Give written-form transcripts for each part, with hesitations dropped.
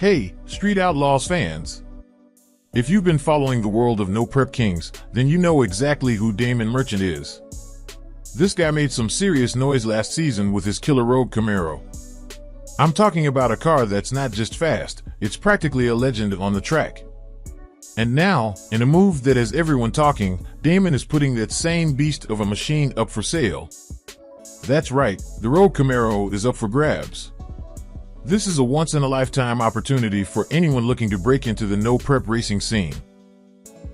Hey, Street Outlaws fans! If you've been following the world of No Prep Kings, then you know exactly who Damon Merchant is. This guy made some serious noise last season with his killer Rogue Camaro. I'm talking about a car that's not just fast, it's practically a legend on the track. And now, in a move that has everyone talking, Damon is putting that same beast of a machine up for sale. That's right, the Rogue Camaro is up for grabs. This is a once-in-a-lifetime opportunity for anyone looking to break into the no-prep racing scene.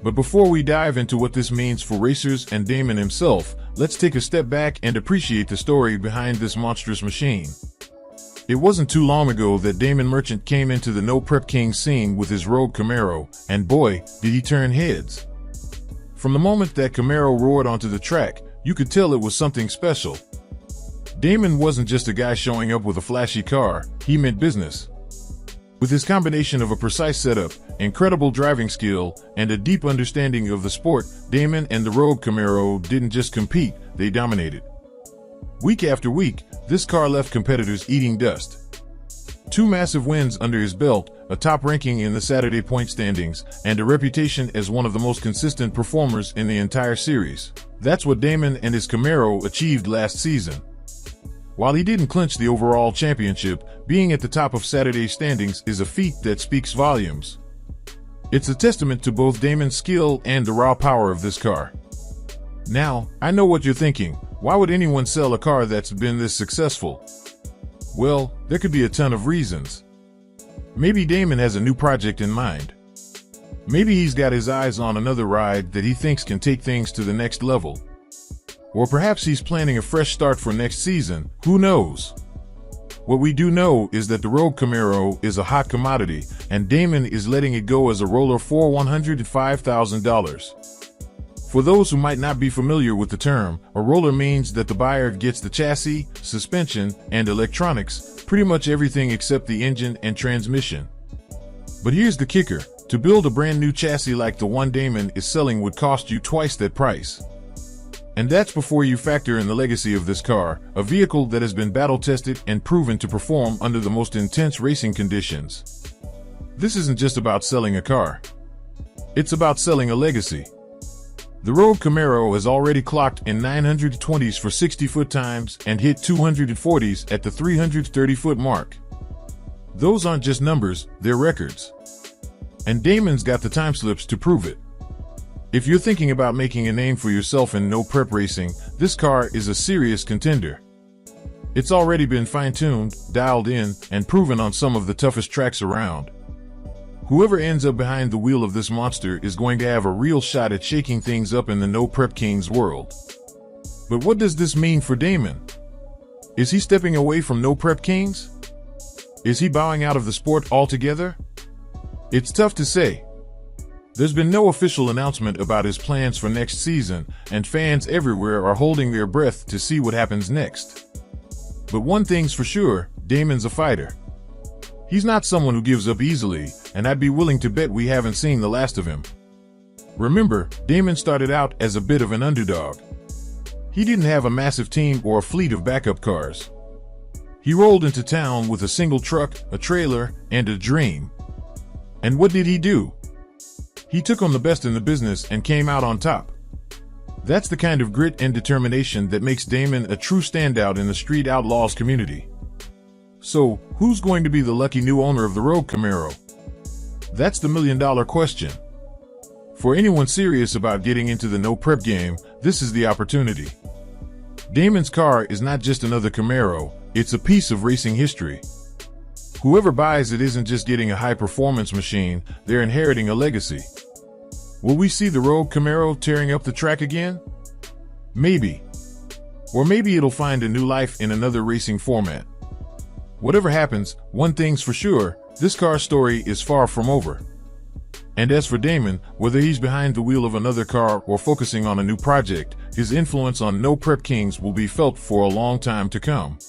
But before we dive into what this means for racers and Damon himself, let's take a step back and appreciate the story behind this monstrous machine. It wasn't too long ago that Damon Merchant came into the no-prep king scene with his Rogue Camaro, and boy, did he turn heads. From the moment that Camaro roared onto the track, you could tell it was something special. Damon wasn't just a guy showing up with a flashy car, he meant business. With his combination of a precise setup, incredible driving skill, and a deep understanding of the sport, Damon and the Rogue Camaro didn't just compete, they dominated. Week after week, this car left competitors eating dust. 2 massive wins under his belt, a top ranking in the Saturday point standings, and a reputation as one of the most consistent performers in the entire series. That's what Damon and his Camaro achieved last season. While he didn't clinch the overall championship, being at the top of Saturday's standings is a feat that speaks volumes. It's a testament to both Damon's skill and the raw power of this car. Now, I know what you're thinking. Why would anyone sell a car that's been this successful? Well, there could be a ton of reasons. Maybe Damon has a new project in mind. Maybe he's got his eyes on another ride that he thinks can take things to the next level. Or perhaps he's planning a fresh start for next season, who knows? What we do know is that the Rogue Camaro is a hot commodity, and Damon is letting it go as a roller for $105,000. For those who might not be familiar with the term, a roller means that the buyer gets the chassis, suspension, and electronics, pretty much everything except the engine and transmission. But here's the kicker, to build a brand new chassis like the one Damon is selling would cost you twice that price. And that's before you factor in the legacy of this car, a vehicle that has been battle-tested and proven to perform under the most intense racing conditions. This isn't just about selling a car. It's about selling a legacy. The Rogue Camaro has already clocked in 920s for 60-foot times and hit 240s at the 330-foot mark. Those aren't just numbers, they're records. And Damon's got the time slips to prove it. If you're thinking about making a name for yourself in no-prep racing, this car is a serious contender. It's already been fine-tuned, dialed in, and proven on some of the toughest tracks around. Whoever ends up behind the wheel of this monster is going to have a real shot at shaking things up in the no-prep king's world. But what does this mean for Damon? Is he stepping away from no-prep kings? Is he bowing out of the sport altogether? It's tough to say. There's been no official announcement about his plans for next season, and fans everywhere are holding their breath to see what happens next. But one thing's for sure, Damon's a fighter. He's not someone who gives up easily, and I'd be willing to bet we haven't seen the last of him. Remember, Damon started out as a bit of an underdog. He didn't have a massive team or a fleet of backup cars. He rolled into town with a single truck, a trailer, and a dream. And what did he do? He took on the best in the business and came out on top. That's the kind of grit and determination that makes Damon a true standout in the Street Outlaws community. So, who's going to be the lucky new owner of the Rogue Camaro? That's the million-dollar question. For anyone serious about getting into the no-prep game, this is the opportunity. Damon's car is not just another Camaro, it's a piece of racing history. Whoever buys it isn't just getting a high-performance machine, they're inheriting a legacy. Will we see the Rogue Camaro tearing up the track again? Maybe. Or maybe it'll find a new life in another racing format. Whatever happens, one thing's for sure, this car's story is far from over. And as for Damon, whether he's behind the wheel of another car or focusing on a new project, his influence on no-prep kings will be felt for a long time to come.